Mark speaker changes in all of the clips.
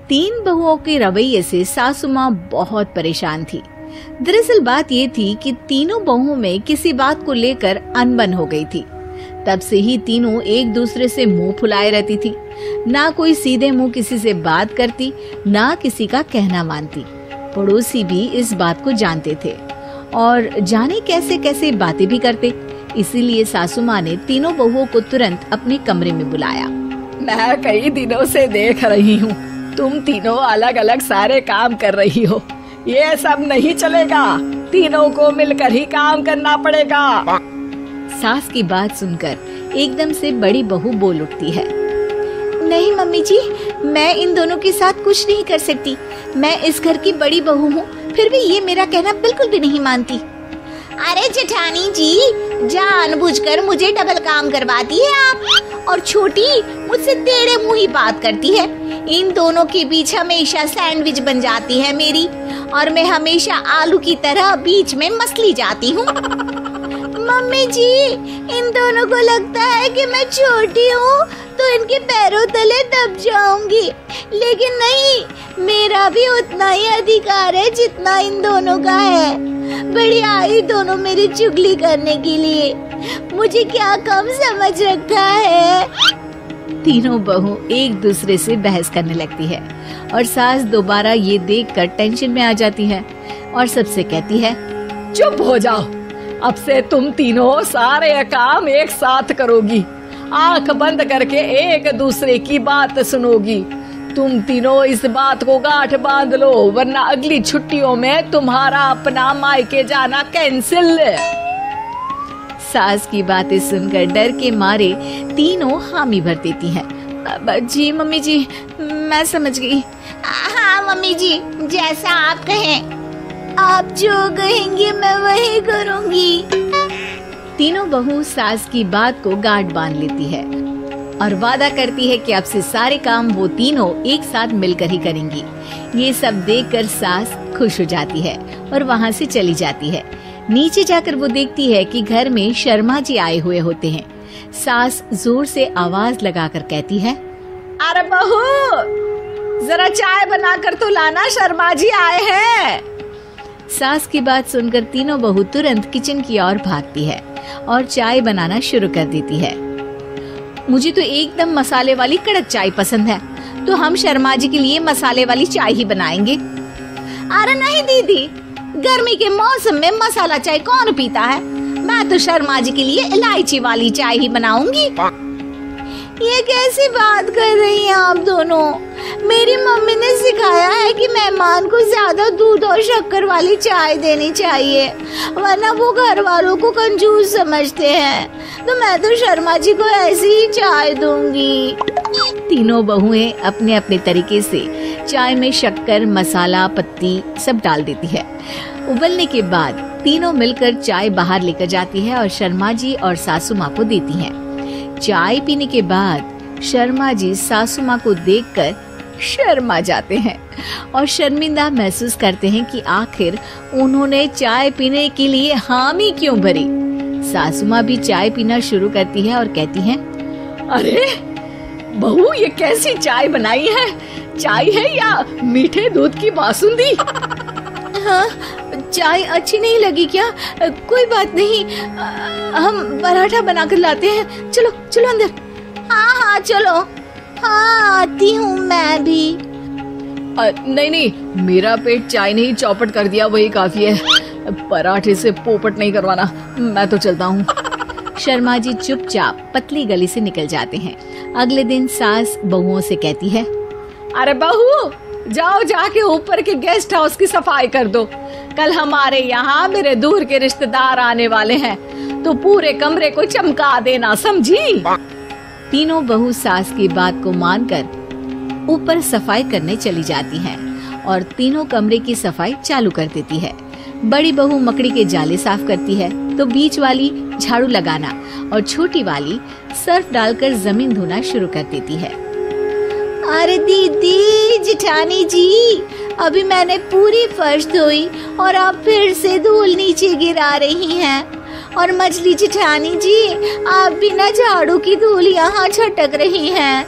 Speaker 1: तीन बहुओं के रवैये से सासू माँ बहुत परेशान थी। दरअसल बात ये थी कि तीनों बहुओं में किसी बात को लेकर अनबन हो गई थी। तब से ही तीनों एक दूसरे से मुंह फुलाए रहती थी। ना कोई सीधे मुंह किसी से बात करती, ना किसी का कहना मानती। पड़ोसी भी इस बात को जानते थे और जाने कैसे कैसे बातें भी करते। इसीलिए सासू माँ ने तीनों बहुओं को तुरंत अपने कमरे में बुलाया।
Speaker 2: मैं कई दिनों से देख रही हूँ, तुम तीनों अलग अलग सारे काम कर रही हो। ये सब नहीं चलेगा, तीनों को मिलकर ही काम करना पड़ेगा।
Speaker 1: सास की बात सुनकर एकदम से बड़ी बहू बोल उठती है। नहीं मम्मी जी, मैं इन दोनों के साथ कुछ नहीं कर सकती। मैं इस घर की बड़ी बहू हूँ, फिर भी ये मेरा कहना बिल्कुल भी नहीं मानती।
Speaker 3: अरे जेठानी जी, जानबूझकर मुझे डबल काम करवाती है आप। और छोटी मुझसे टेढ़े मुंह ही बात करती है। इन दोनों के बीच हमेशा सैंडविच बन जाती है मेरी, और मैं हमेशा आलू की तरह बीच में मसली जाती हूँ। मम्मी जी, इन दोनों को लगता है कि मैं छोटी हूँ तो इनके पैरों तले दब जाऊंगी, लेकिन नहीं, मेरा भी उतना ही अधिकार है जितना इन दोनों का है। बड़ी आई दोनों मेरी चुगली करने के लिए, मुझे क्या कम समझ रखा है।
Speaker 1: तीनों बहू एक दूसरे से बहस करने लगती है और सास दोबारा ये देखकर टेंशन में आ जाती है और सबसे कहती है,
Speaker 2: चुप हो जाओ, अब से तुम तीनों सारे काम एक साथ करोगी। आंख बंद करके एक दूसरे की बात सुनोगी। तुम तीनों इस बात को गांठ बांध लो, वरना अगली छुट्टियों में तुम्हारा अपना मायके जाना कैंसिल।
Speaker 1: सास की बातें सुनकर डर के मारे तीनों हामी भर देती हैं। जी मम्मी जी, मैं समझ गई।
Speaker 3: हाँ मम्मी जी, जैसा आप कहें। आप जो कहेंगे मैं वही करूंगी।
Speaker 1: तीनों बहू सास की बात को गांठ बांध लेती है और वादा करती है कि अब से सारे काम वो तीनों एक साथ मिलकर ही करेंगी। ये सब देखकर सास खुश हो जाती है और वहाँ से चली जाती है। नीचे जाकर वो देखती है कि घर में शर्मा जी आए हुए होते हैं। सास जोर से आवाज लगाकर कहती है,
Speaker 2: अरे बहू, जरा चाय बनाकर तो लाना, शर्मा जी आए हैं।
Speaker 1: सास की बात सुनकर तीनों बहू तुरंत किचन की ओर भागती है और चाय बनाना शुरू कर देती है। मुझे तो एकदम मसाले वाली कड़क चाय पसंद है, तो हम शर्मा जी के लिए मसाले वाली चाय ही बनाएंगे।
Speaker 3: अरे नहीं दीदी, गर्मी के मौसम में मसाला चाय कौन पीता है? मैं तो शर्मा जी के लिए इलायची वाली चाय ही बनाऊंगी। ये कैसी बात कर रही हैं आप दोनों? मेरी मम्मी ने सिखाया है कि मेहमान को ज्यादा दूध और शक्कर वाली चाय देनी चाहिए, वरना वो घर वालों को कंजूस समझते हैं। तो मैं तो शर्मा जी को ऐसी ही चाय दूंगी।
Speaker 1: तीनों बहुएं अपने अपने तरीके से चाय में शक्कर, मसाला, पत्ती सब डाल देती है। उबलने के बाद तीनों मिलकर चाय बाहर लेकर जाती है और शर्मा जी और सासू माँ को देती हैं। चाय पीने के बाद शर्मा जी सासू माँ को देखकर शर्मा जाते हैं और शर्मिंदा महसूस करते हैं कि आखिर उन्होंने चाय पीने के लिए हामी क्यों भरी। सासू माँ भी चाय पीना शुरू करती है और कहती हैं,
Speaker 2: अरे बहू, ये कैसी चाय बनाई है? चाय है या मीठे दूध की बासुंदी?
Speaker 3: हाँ, चाय अच्छी नहीं लगी क्या? कोई बात नहीं, हम पराठा बनाकर लाते हैं। चलो चलो अंदर। हाँ हाँ चलो। हाँ आती हूँ मैं भी।
Speaker 2: नहीं, मेरा पेट चाय ने ही चौपट कर दिया, वही काफी है। पराठे से पोपट नहीं करवाना, मैं तो चलता हूँ।
Speaker 1: शर्मा जी चुपचाप पतली गली से निकल जाते हैं। अगले दिन सास बहुओं से कहती है,
Speaker 2: अरे बहू, जाओ जाके ऊपर के गेस्ट हाउस की सफाई कर दो। कल हमारे यहाँ मेरे दूर के रिश्तेदार आने वाले हैं, तो पूरे कमरे को चमका देना, समझी?
Speaker 1: तीनों बहू सास की बात को मानकर ऊपर सफाई करने चली जाती हैं और तीनों कमरे की सफाई चालू कर देती है। बड़ी बहू मकड़ी के जाले साफ करती है, तो बीच वाली झाड़ू लगाना और छोटी वाली सर्फ डालकर जमीन धोना शुरू कर देती है।
Speaker 3: अरे दीदी, जेठानी जी, अभी मैंने पूरी फर्श धोई और आप फिर से धूल नीचे गिरा रही हैं। और मछली जेठानी जी, आप बिना झाड़ू की धूल यहाँ छटक रही हैं।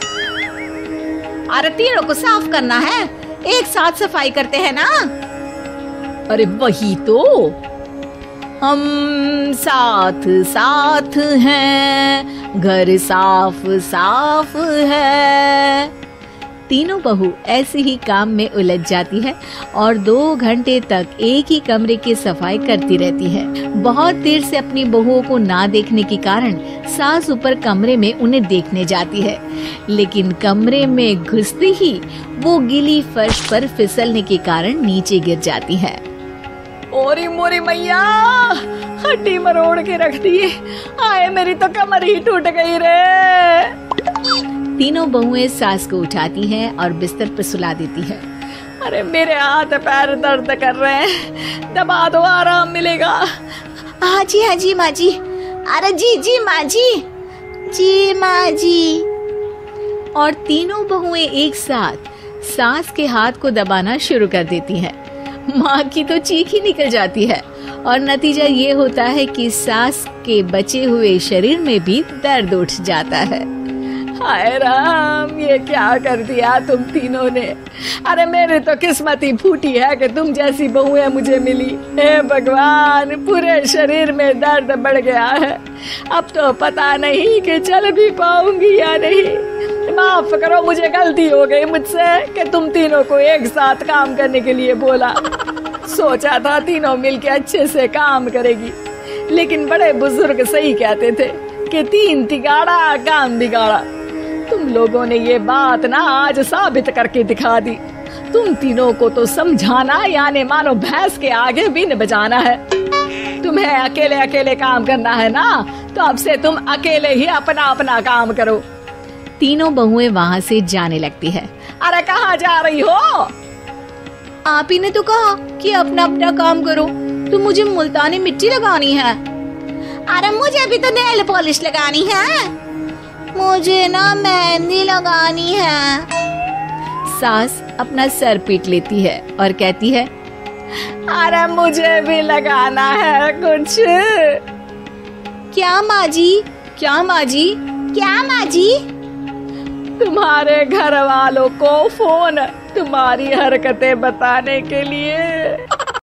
Speaker 3: अरे तीनों को साफ करना है, एक साथ सफाई करते हैं ना।
Speaker 2: अरे वही तो, हम साथ साथ हैं, घर साफ साफ है।
Speaker 1: तीनों बहू ऐसे ही काम में उलझ जाती है और 2 घंटे तक एक ही कमरे की सफाई करती रहती है। बहुत देर से अपनी बहुओं को ना देखने के कारण सास ऊपर कमरे में उन्हें देखने जाती है, लेकिन कमरे में घुसते ही वो गीली फर्श पर फिसलने के कारण नीचे गिर जाती है।
Speaker 2: ओरी मोरी मैया, हड्डी मरोड़ के रख दी, आए मेरी तो कमर ही टूट गई रे।
Speaker 1: तीनों बहुएं सास को उठाती हैं और बिस्तर पर सुला देती है।
Speaker 2: अरे मेरे हाथ पैर दर्द कर रहे हैं, दबा दो आराम मिलेगा।
Speaker 3: हाँ जी माँ जी। अरे जी माँ जी।
Speaker 1: और तीनों बहुएं एक साथ सास के हाथ को दबाना शुरू कर देती हैं। माँ की तो चीख ही निकल जाती है और नतीजा ये होता है कि सास के बचे हुए शरीर में भी दर्द उठ जाता है।
Speaker 2: हाय राम, ये क्या कर दिया तुम तीनों ने। अरे मेरी तो किस्मत ही फूटी है कि तुम जैसी बहुएं मुझे मिली। हे भगवान, पूरे शरीर में दर्द बढ़ गया है, अब तो पता नहीं कि चल भी पाऊंगी या नहीं। माफ करो, मुझे गलती हो गई मुझसे कि तुम तीनों को एक साथ काम करने के लिए बोला। सोचा था तीनों मिलके अच्छे से काम करेगी, लेकिन बड़े बुजुर्ग सही कहते थे कि 3 तिगाड़ा काम बिगाड़ा। तुम लोगों ने ये बात ना आज साबित करके दिखा दी। तुम तीनों को तो समझाना यानी मानो भैंस के आगे बीन बजाना है। तुम्हें अकेले अकेले काम करना है ना, तो अब से तुम अकेले ही अपना अपना काम करो।
Speaker 1: तीनों बहुएं वहाँ से जाने लगती है।
Speaker 2: अरे कहाँ जा रही हो?
Speaker 3: आप ही ने तो कहा कि अपना अपना काम करो, तो मुझे मुल्तानी मिट्टी लगानी है। अरे मुझे भी तो नेल पॉलिश लगानी है, मुझे ना मेहंदी लगानी है।
Speaker 1: सास अपना सर पीट लेती है और कहती है,
Speaker 2: अरे मुझे भी लगाना है कुछ।
Speaker 3: क्या माँ जी?
Speaker 1: क्या माँ जी?
Speaker 3: क्या माँ जी?
Speaker 2: तुम्हारे घर वालों को फोन तुम्हारी हरकतें बताने के लिए।